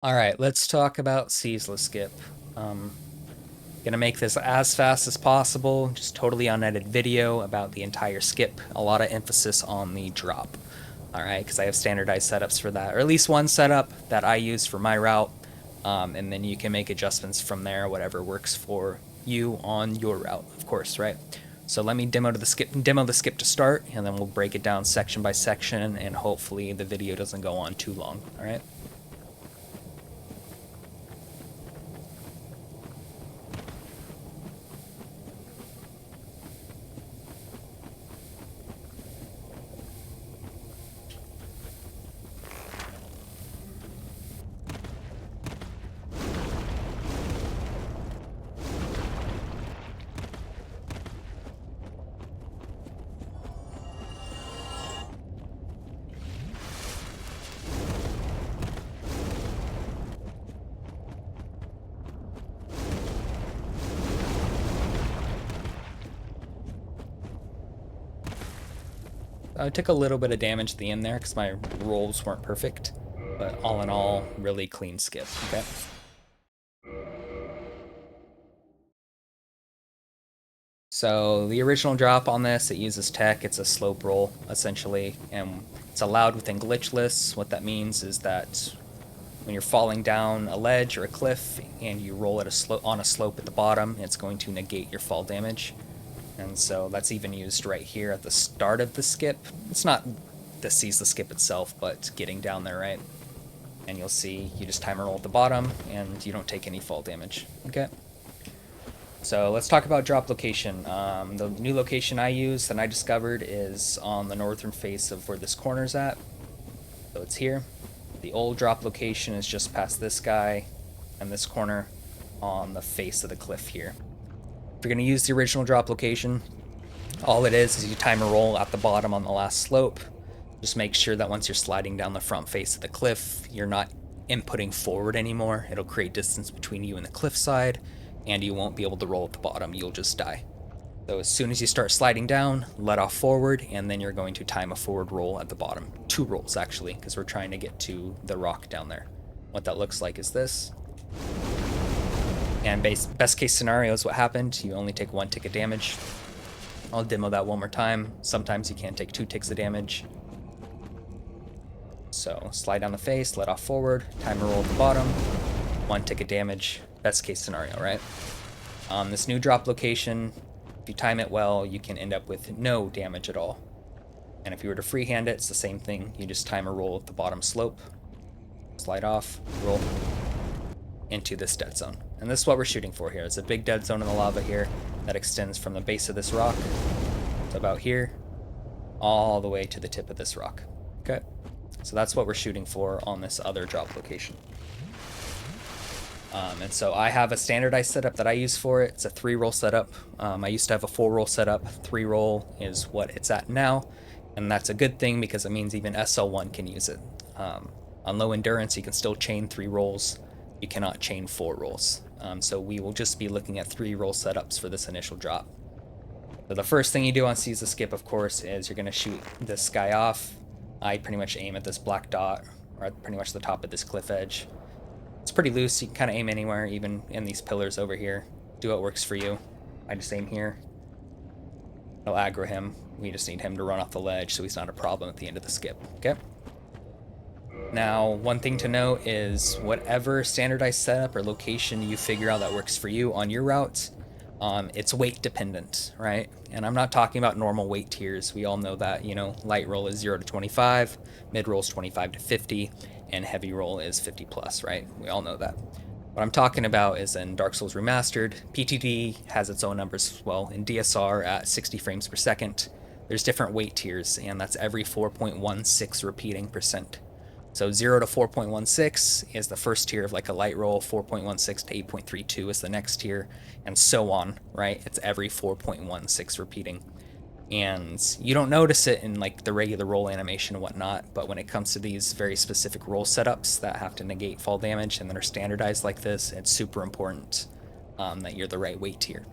Alright, let's talk about Ceaseless Skip. Gonna make this as fast as possible, just totally unedited video about the entire skip. A lot of emphasis on the drop. Alright, because I have standardized setups for that, or at least one setup that I use for my route, and then you can make adjustments from there, whatever works for you on your route, of course, right? So let me demo the skip to start, and then we'll break it down section by section, and hopefully the video doesn't go on too long, alright? I took a little bit of damage at the end there because my rolls weren't perfect, but all in all, really clean skip, okay? So the original drop on this, it uses tech, it's a slope roll, essentially, and it's allowed within glitchless. What that means is that when you're falling down a ledge or a cliff and you roll at on a slope at the bottom, it's going to negate your fall damage. And so that's even used right here at the start of the skip. It's not the Ceaseless Skip itself, but getting down there, right? And you'll see you just timer roll at the bottom and you don't take any fall damage, okay? So let's talk about drop location. The new location I use that I discovered is on the northern face of where this corner's at. So it's here. The old drop location is just past this guy and this corner on the face of the cliff here. If you're going to use the original drop location, all it is you timer roll at the bottom on the last slope. Just make sure that once you're sliding down the front face of the cliff, you're not inputting forward anymore. It'll create distance between you and the cliff side, and you won't be able to roll at the bottom. You'll just die. So as soon as you start sliding down, let off forward, and then you're going to time a forward roll at the bottom. 2 rolls, actually, because we're trying to get to the rock down there. What that looks like is this. And best case scenario is what happened. You only take 1 tick of damage. I'll demo that one more time. Sometimes you can take 2 ticks of damage. So slide down the face, let off forward, timer roll at the bottom, 1 tick of damage. Best case scenario, right? This new drop location, if you time it well, you can end up with no damage at all. And if you were to freehand it, it's the same thing. You just timer roll at the bottom slope, slide off, roll into this dead zone. And this is what we're shooting for here. It's a big dead zone in the lava here that extends from the base of this rock to about here, all the way to the tip of this rock. Okay, so that's what we're shooting for on this other drop location. And so I have a standardized setup that I use for it. It's a 3-roll setup. I used to have a 4-roll setup. 3-roll is what it's at now, and that's a good thing because it means even SL1 can use it. On low endurance, you can still chain 3 rolls. You cannot chain 4 rolls. So we will just be looking at 3-roll setups for this initial drop. So the first thing you do on Ceaseless Skip, of course, is you're going to shoot this guy off. I pretty much aim at this black dot, or at pretty much the top of this cliff edge. It's pretty loose. You can kind of aim anywhere, even in these pillars over here. Do what works for you. I just aim here. I'll aggro him. We just need him to run off the ledge so he's not a problem at the end of the skip, okay? Now, one thing to note is whatever standardized setup or location you figure out that works for you on your route, it's weight dependent, right? And I'm not talking about normal weight tiers. We all know that, you know, light roll is 0 to 25, mid roll is 25 to 50, and heavy roll is 50 plus, right? We all know that. What I'm talking about is in Dark Souls Remastered, PTD has its own numbers as well. In DSR at 60 frames per second, there's different weight tiers, and that's every 4.16 repeating percent. So 0 to 4.16 is the first tier of like a light roll, 4.16 to 8.32 is the next tier, and so on, right? It's every 4.16 repeating. And you don't notice it in like the regular roll animation and whatnot, but when it comes to these very specific roll setups that have to negate fall damage and that are standardized like this, it's super important that you're the right weight tier.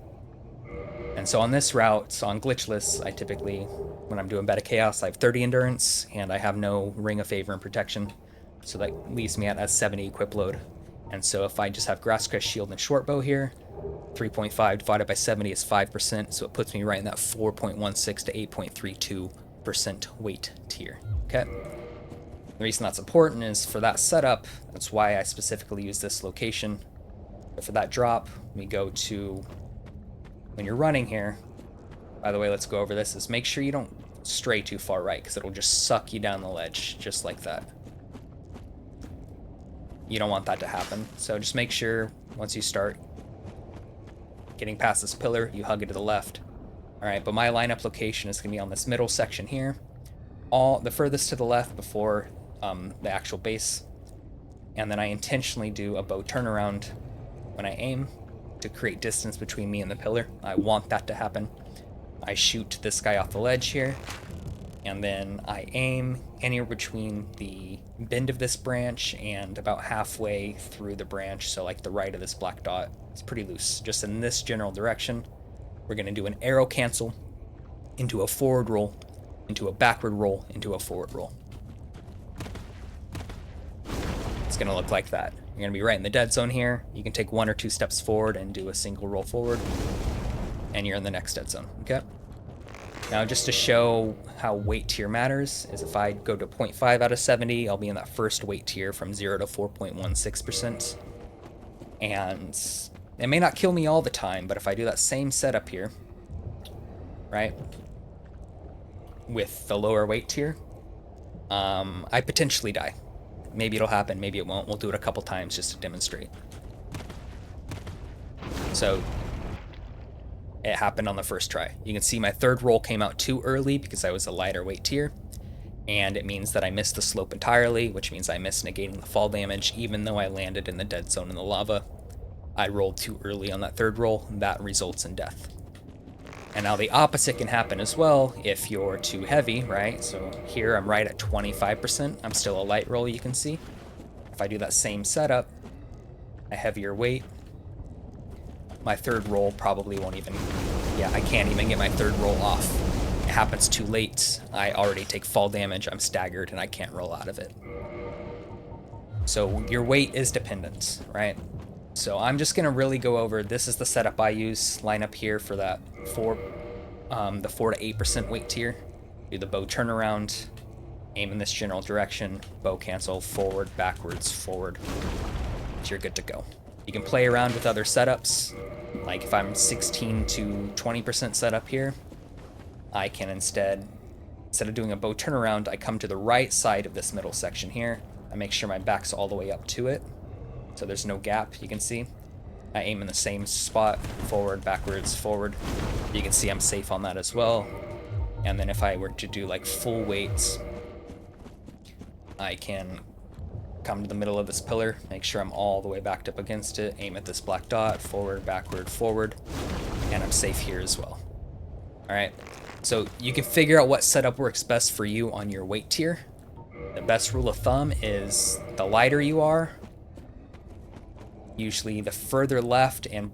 And so on this route, so on glitchless, I typically, when I'm doing Beta Chaos, I have 30 endurance, and I have no Ring of Favor and Protection. So that leaves me at a 70 equip load. And so if I just have Grass Crest Shield and Short Bow here, 3.5 divided by 70 is 5%, so it puts me right in that 4.16 to 8.32% weight tier. Okay. The reason that's important is for that setup, that's why I specifically use this location. But for that drop, we go to, when you're running here, by the way, let's go over this, is make sure you don't stray too far right, because it'll just suck you down the ledge, just like that. You don't want that to happen. So just make sure once you start getting past this pillar, you hug it to the left. All right, but my lineup location is gonna be on this middle section here, all the furthest to the left before the actual base. And then I intentionally do a bow turnaround when I aim to create distance between me and the pillar. I want that to happen. I shoot this guy off the ledge here, and then I aim anywhere between the bend of this branch and about halfway through the branch, so like the right of this black dot. It's pretty loose, just in this general direction. We're going to do an arrow cancel into a forward roll, into a backward roll, into a forward roll. It's going to look like that. You're going to be right in the dead zone here. You can take 1 or 2 steps forward and do a single roll forward, and you're in the next dead zone. Okay. Now, just to show how weight tier matters, is if I go to 0.5 out of 70, I'll be in that first weight tier from 0 to 4.16%. And it may not kill me all the time, but if I do that same setup here, right, with the lower weight tier, I potentially die. Maybe it'll happen, maybe it won't. We'll do it a couple times just to demonstrate. So it happened on the first try. You can see my third roll came out too early because I was a lighter weight tier, and it means that I missed the slope entirely, which means I missed negating the fall damage even though I landed in the dead zone in the lava. I rolled too early on that third roll, that results in death. And now the opposite can happen as well if you're too heavy, right? So here I'm right at 25%. I'm still a light roll, you can see. If I do that same setup, a heavier weight, my third roll probably won't even, I can't even get my third roll off. It happens too late. I already take fall damage, I'm staggered, and I can't roll out of it. So your weight is dependent, right? So I'm just gonna really go over, this is the setup I use, line up here for that the 4 to 8% weight tier. Do the bow turnaround, aim in this general direction, bow cancel, forward, backwards, forward. So you're good to go. You can play around with other setups. Like if I'm 16 to 20% setup here, I can instead of doing a bow turnaround, I come to the right side of this middle section here. I make sure my back's all the way up to it, so there's no gap, you can see. I aim in the same spot, forward, backwards, forward. You can see I'm safe on that as well. And then if I were to do like full weights, I can come to the middle of this pillar, make sure I'm all the way backed up against it, aim at this black dot, forward, backward, forward, and I'm safe here as well. All right, so you can figure out what setup works best for you on your weight tier. The best rule of thumb is the lighter you are, usually the further left and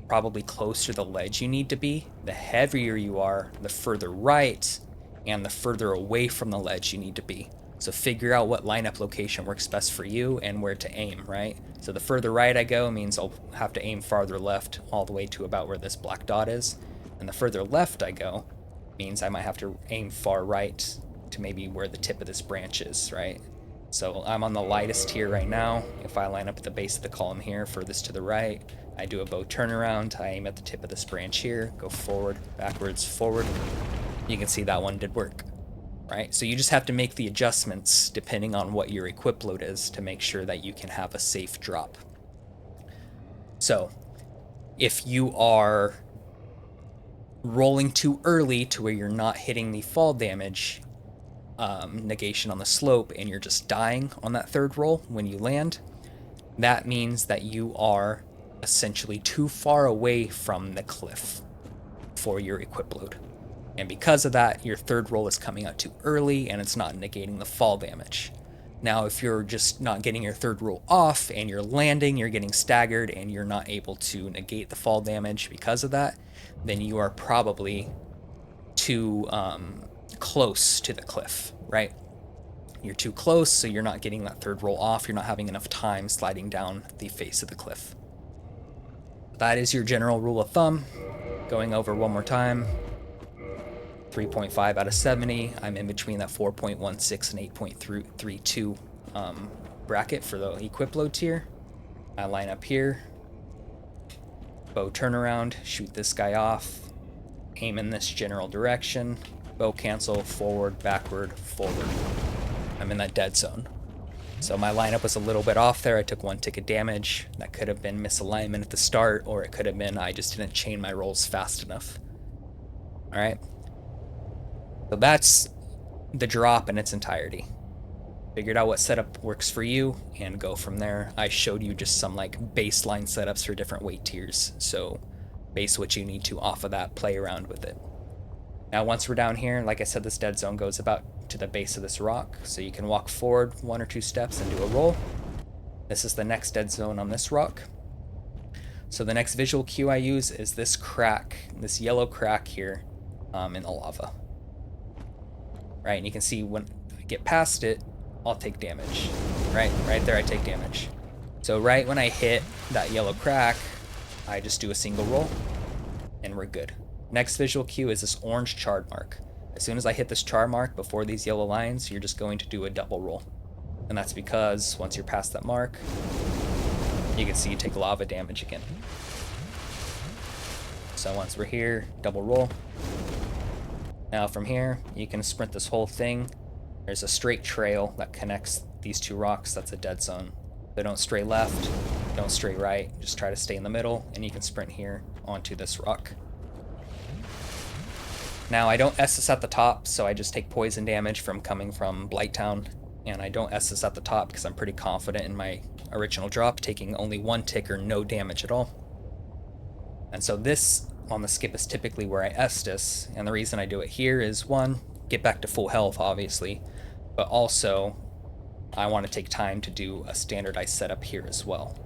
probably closer to the ledge you need to be. The heavier you are, the further right and the further away from the ledge you need to be. So figure out what lineup location works best for you and where to aim, right? So the further right I go means I'll have to aim farther left all the way to about where this black dot is. And the further left I go means I might have to aim far right to maybe where the tip of this branch is, right? So I'm on the lightest tier right now. If I line up at the base of the column here, furthest to the right, I do a bow turnaround, I aim at the tip of this branch here, go forward, backwards, forward. You can see that one did work, right? So you just have to make the adjustments depending on what your equip load is to make sure that you can have a safe drop. So if you are rolling too early to where you're not hitting the fall damage negation on the slope and you're just dying on that third roll when you land, that means that you are essentially too far away from the cliff for your equip load. And because of that, your third roll is coming out too early and it's not negating the fall damage. Now, if you're just not getting your third roll off and you're landing, you're getting staggered and you're not able to negate the fall damage because of that, then you are probably too close to the cliff, right? you're too close, so you're not getting that third roll off. You're not having enough time sliding down the face of the cliff. That is your general rule of thumb. Going over one more time. 3.5 out of 70. I'm in between that 4.16 and 8.32 bracket for the equip load tier. I line up here. Bow turnaround, shoot this guy off. Aim in this general direction. Bow cancel, forward, backward, forward. I'm in that dead zone. So my lineup was a little bit off there. I took 1 tick of damage. That could have been misalignment at the start, or it could have been I just didn't chain my rolls fast enough. All right. So that's the drop in its entirety. Figured out what setup works for you and go from there. I showed you just some like baseline setups for different weight tiers. So base what you need to off of that, play around with it. Now once we're down here, like I said, this dead zone goes about to the base of this rock. So you can walk forward 1 or 2 steps and do a roll. This is the next dead zone on this rock. So the next visual cue I use is this crack, this yellow crack here in the lava. Right, and you can see when I get past it, I'll take damage. Right there I take damage. So right when I hit that yellow crack, I just do a single roll and we're good. Next visual cue is this orange charred mark. As soon as I hit this char mark before these yellow lines, you're just going to do a double roll. And that's because once you're past that mark, you can see you take lava damage again. So once we're here, double roll. Now from here, you can sprint this whole thing. There's a straight trail that connects these 2 rocks. That's a dead zone. So don't stray left, don't stray right. Just try to stay in the middle, and you can sprint here onto this rock. Now I don't SS at the top, so I just take poison damage from coming from Blighttown, and I don't SS at the top because I'm pretty confident in my original drop, taking only 1 tick or no damage at all. And so this on the skip is typically where I Estus, and the reason I do it here is 1, get back to full health obviously, but also I want to take time to do a standardized setup here as well.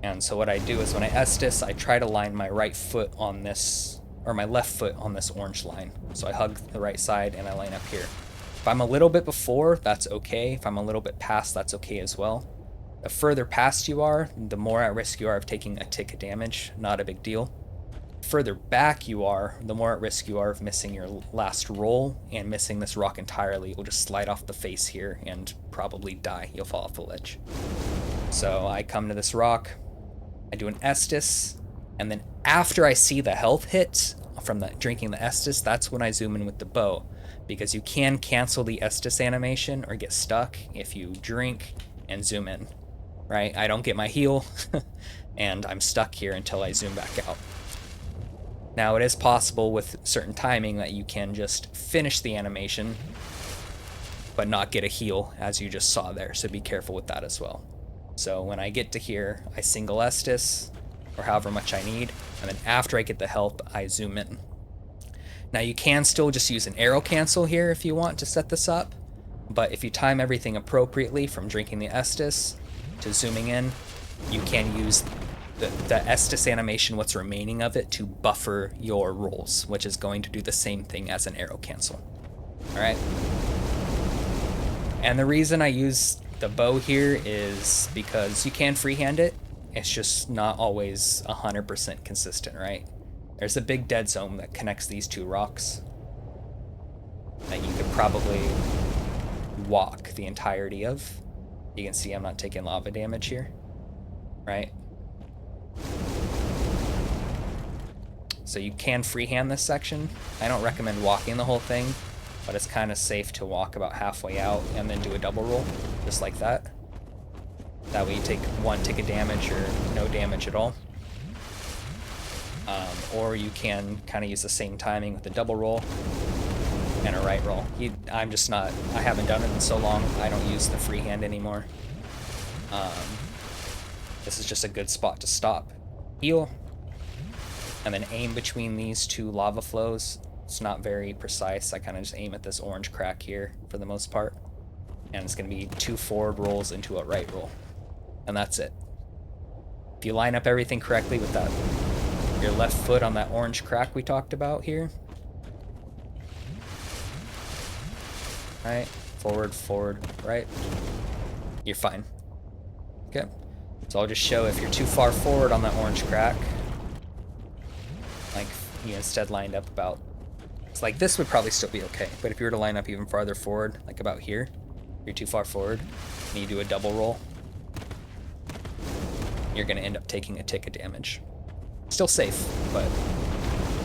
And so what I do is when I Estus, I try to line my right foot on this, or my left foot on this orange line. So I hug the right side and I line up here. If I'm a little bit before, that's okay. If I'm a little bit past, that's okay as well. The further past you are, the more at risk you are of taking a tick of damage, not a big deal. Further back you are, the more at risk you are of missing your last roll and missing this rock entirely. You'll just slide off the face here and probably die. You'll fall off the ledge. So I come to this rock, I do an Estus, and then after I see the health hit from the drinking the Estus, that's when I zoom in with the bow, because you can cancel the Estus animation or get stuck if you drink and zoom in, right? I don't get my heal and I'm stuck here until I zoom back out. Now it is possible with certain timing that you can just finish the animation but not get a heal, as you just saw there, so be careful with that as well. So when I get to here, I single Estus, or however much I need, and then after I get the help, I zoom in. Now you can still just use an arrow cancel here if you want to set this up, but if you time everything appropriately from drinking the Estus to zooming in, you can use the Estus animation, what's remaining of it, to buffer your rolls, which is going to do the same thing as an arrow cancel. All right. And the reason I use the bow here is because you can freehand it. It's just not always 100% consistent, right? There's a big dead zone that connects these 2 rocks that you could probably walk the entirety of. You can see I'm not taking lava damage here, right? So you can freehand this section. I don't recommend walking the whole thing, but it's kind of safe to walk about halfway out and then do a double roll, just like that. That way you take 1 tick of damage or no damage at all. Or you can kind of use the same timing with a double roll and a right roll. I haven't done it in so long, I don't use the freehand anymore. This is just a good spot to stop. Heal, and then aim between these 2 lava flows. It's not very precise. I kind of just aim at this orange crack here for the most part. And it's going to be 2 forward rolls into a right roll. And that's it. If you line up everything correctly with that, your left foot on that orange crack we talked about here. Right? forward, forward, right. You're fine. Okay. So I'll just show if you're too far forward on that orange crack, like you instead lined up about, it's like this would probably still be okay, but if you were to line up even farther forward, like about here, you're too far forward, and you do a double roll, you're gonna end up taking a tick of damage. Still safe, but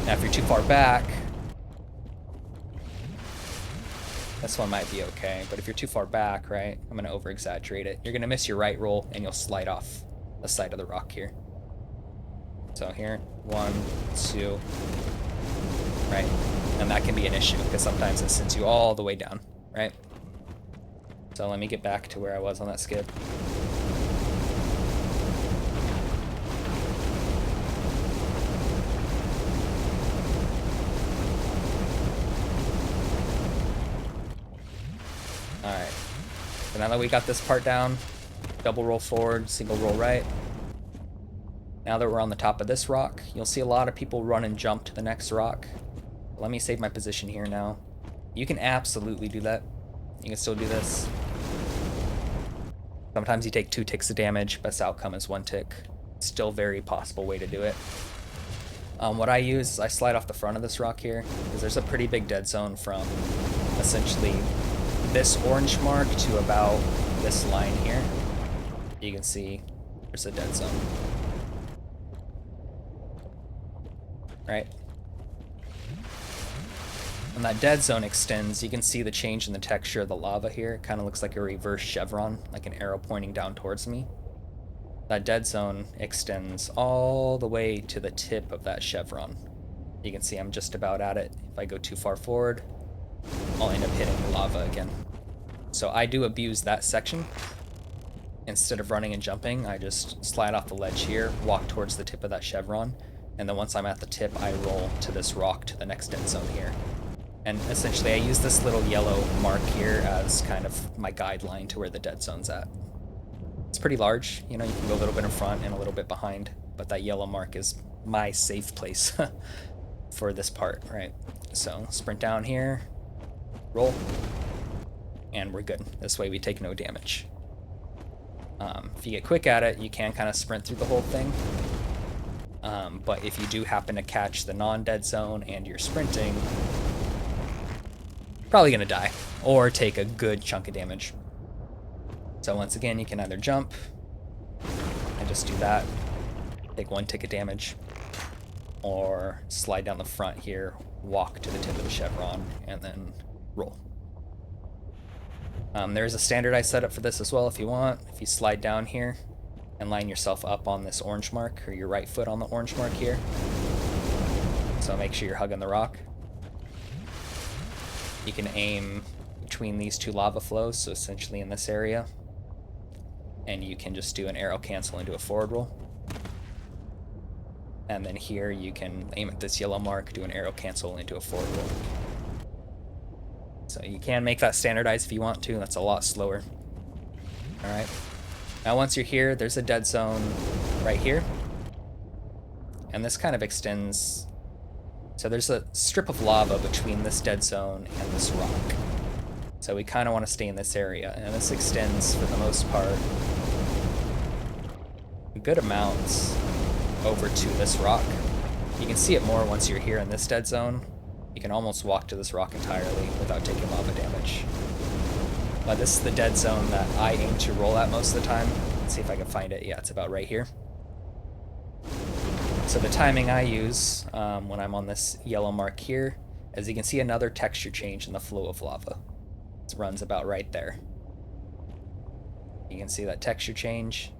now if you're too far back, this one might be okay, but if you're too far back, right, I'm gonna over exaggerate it. You're gonna miss your right roll and you'll slide off the side of the rock here. So here, 1, 2, right? And that can be an issue because sometimes it sends you all the way down, right? So let me get back to where I was on that skip. Alright, so now that we got this part down, double roll forward, single roll right. Now that we're on the top of this rock, you'll see a lot of people run and jump to the next rock. Let me save my position here now. You can absolutely do that. You can still do this. Sometimes you take 2 ticks of damage, best outcome is 1 tick. Still very possible way to do it. What I use is I slide off the front of this rock here, because there's a pretty big dead zone from essentially this orange mark to about this line here. You can see there's a dead zone. Right? When that dead zone extends, you can see the change in the texture of the lava here. It kind of looks like a reverse chevron, like an arrow pointing down towards me. That dead zone extends all the way to the tip of that chevron. You can see I'm just about at it. If I go too far forward, I'll end up hitting the lava again. So I do abuse that section. Instead of running and jumping, I just slide off the ledge here, walk towards the tip of that chevron, and then once I'm at the tip, I roll to this rock to the next dead zone here. And essentially I use this little yellow mark here as kind of my guideline to where the dead zone's at. It's pretty large, you know, you can go a little bit in front and a little bit behind, but that yellow mark is my safe place for this part, right? So sprint down here, roll, and we're good. This way we take no damage. If you get quick at it, you can kind of sprint through the whole thing. But if you do happen to catch the non-dead zone and you're sprinting, probably gonna die or take a good chunk of damage. So once again, you can either jump and just do that, take 1 tick of damage, or slide down the front here, walk to the tip of the chevron, and then roll. There's a standardized setup for this as well if you want. If you slide down here and line yourself up on this orange mark, or your right foot on the orange mark here. So make sure you're hugging the rock. You can aim between these 2 lava flows, so essentially in this area. And you can just do an arrow cancel and do a forward roll. And then here you can aim at this yellow mark, do an arrow cancel and do a forward roll. So you can make that standardized if you want to, that's a lot slower. Alright. Now once you're here, there's a dead zone right here. And this kind of extends. So there's a strip of lava between this dead zone and this rock. So we kind of want to stay in this area. And this extends, for the most part, a good amount over to this rock. You can see it more once you're here in this dead zone. You can almost walk to this rock entirely without taking lava damage. But this is the dead zone that I aim to roll at most of the time. Let's see if I can find it. Yeah, it's about right here. So the timing I use when I'm on this yellow mark here, as you can see another texture change in the flow of lava. It runs about right there. You can see that texture change.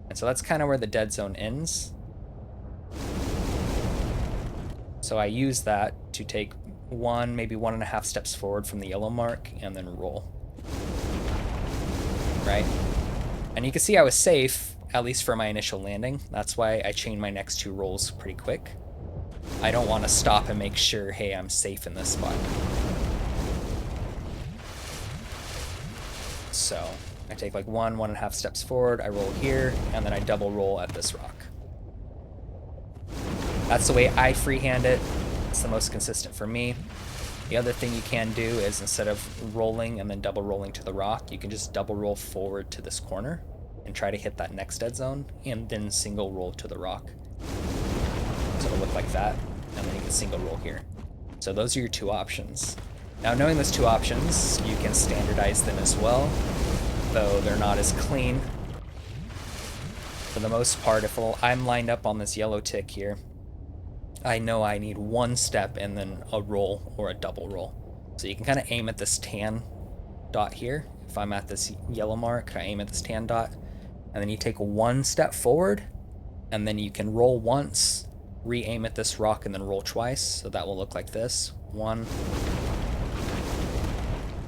And so that's kind of where the dead zone ends. So I use that to take 1, maybe 1.5 steps forward from the yellow mark and then roll. Right? And you can see I was safe, at least for my initial landing. That's why I chain my next 2 rolls pretty quick. I don't want to stop and make sure, hey, I'm safe in this spot. So I take like 1.5 steps forward, I roll here, and then I double roll at this rock. That's the way I freehand it. It's the most consistent for me. The other thing you can do is instead of rolling and then double rolling to the rock, you can just double roll forward to this corner and try to hit that next dead zone and then single roll to the rock. So it'll look like that, and then you can single roll here. So those are your two options. Now knowing those two options, you can standardize them as well, though they're not as clean. For the most part, if I'm lined up on this yellow tick here, I know I need one step and then a roll or a double roll. So you can kind of aim at this tan dot here. If I'm at this yellow mark, I aim at this tan dot, and then you take one step forward, and then you can roll once, re-aim at this rock, and then roll twice. So that will look like this. One.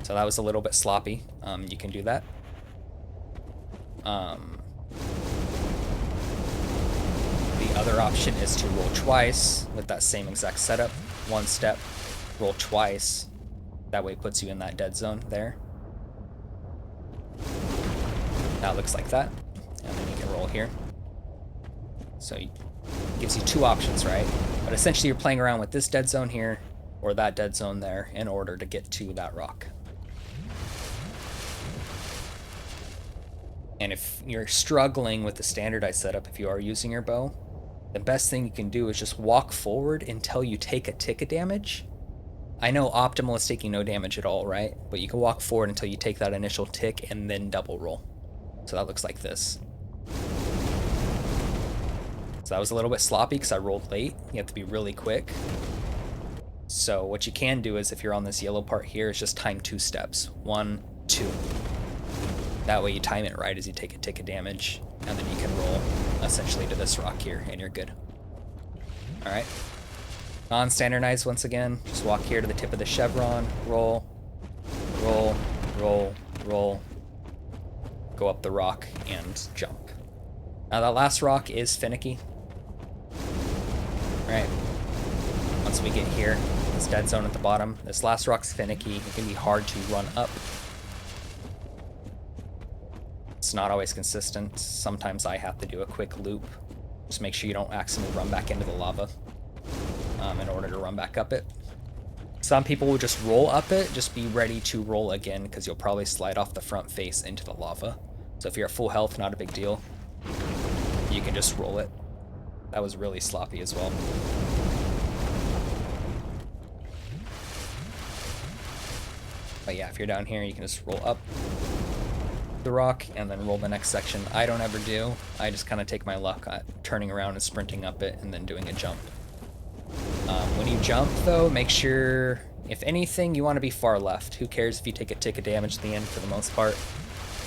So that was a little bit sloppy. You can do that. The other option is to roll twice with that same exact setup. One step, roll twice. That way it puts you in that dead zone there. Now it looks like that. And then you can roll here. So it gives you two options, right? But essentially you're playing around with this dead zone here or that dead zone there in order to get to that rock. And if you're struggling with the standardized setup, if you are using your bow, the best thing you can do is just walk forward until you take a tick of damage. I know optimal is taking no damage at all, right? But you can walk forward until you take that initial tick and then double roll. So that looks like this. So that was a little bit sloppy because I rolled late. You have to be really quick. So what you can do is if you're on this yellow part here, is just time 2 steps. 1, 2. That way you time it right as you take a tick of damage, and then you can roll essentially to this rock here, and you're good. Alright. Non-standardized once again. Just walk here to the tip of the chevron, roll, roll, roll, roll, go up the rock, and jump. Now that last rock is finicky. Alright. Once we get here, this dead zone at the bottom, this last rock's finicky. It can be hard to run up. It's not always consistent. Sometimes I have to do a quick loop. Just make sure you don't accidentally run back into the lava in order to run back up it. Some people will just roll up it. Just be ready to roll again because you'll probably slide off the front face into the lava. So if you're at full health, not a big deal. You can just roll it. That was really sloppy as well. But yeah, if you're down here, you can just roll up the rock and then roll the next section. I don't ever do. I just kind of take my luck at turning around and sprinting up it and then doing a jump. When you jump though, make sure, if anything, you want to be far left. Who cares if you take a tick of damage at the end for the most part.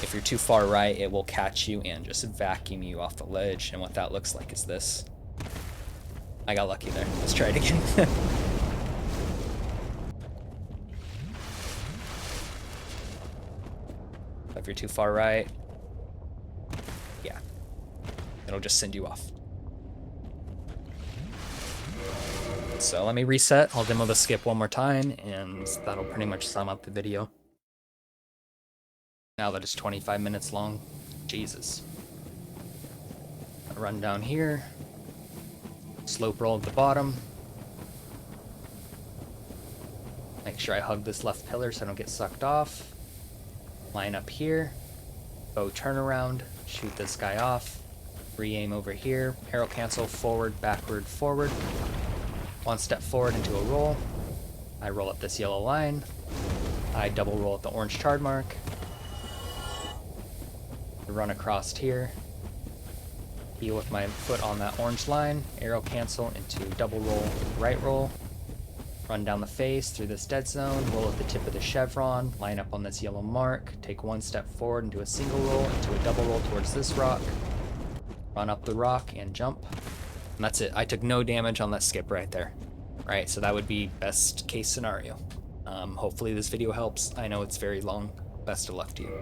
If you're too far right, it will catch you and just vacuum you off the ledge, and what that looks like is this. I got lucky there. Let's try it again. If you're too far right, yeah, it'll just send you off. So let me reset. I'll demo the skip one more time, and that'll pretty much sum up the video. Now that it's 25 minutes long, Jesus. Run down here, slope roll at the bottom. Make sure I hug this left pillar so I don't get sucked off. Line up here, bow turnaround, shoot this guy off, re-aim over here, arrow cancel, forward, backward, forward. One step forward into a roll. I roll up this yellow line. I double roll at the orange charred mark. Run across here. Heel with my foot on that orange line, arrow cancel into double roll, right roll. Run down the face through this dead zone, roll at the tip of the chevron, line up on this yellow mark, take one step forward into a single roll, into a double roll towards this rock, run up the rock and jump. And that's it. I took no damage on that skip right there. Right, so that would be best case scenario. Hopefully this video helps. I know it's very long. Best of luck to you.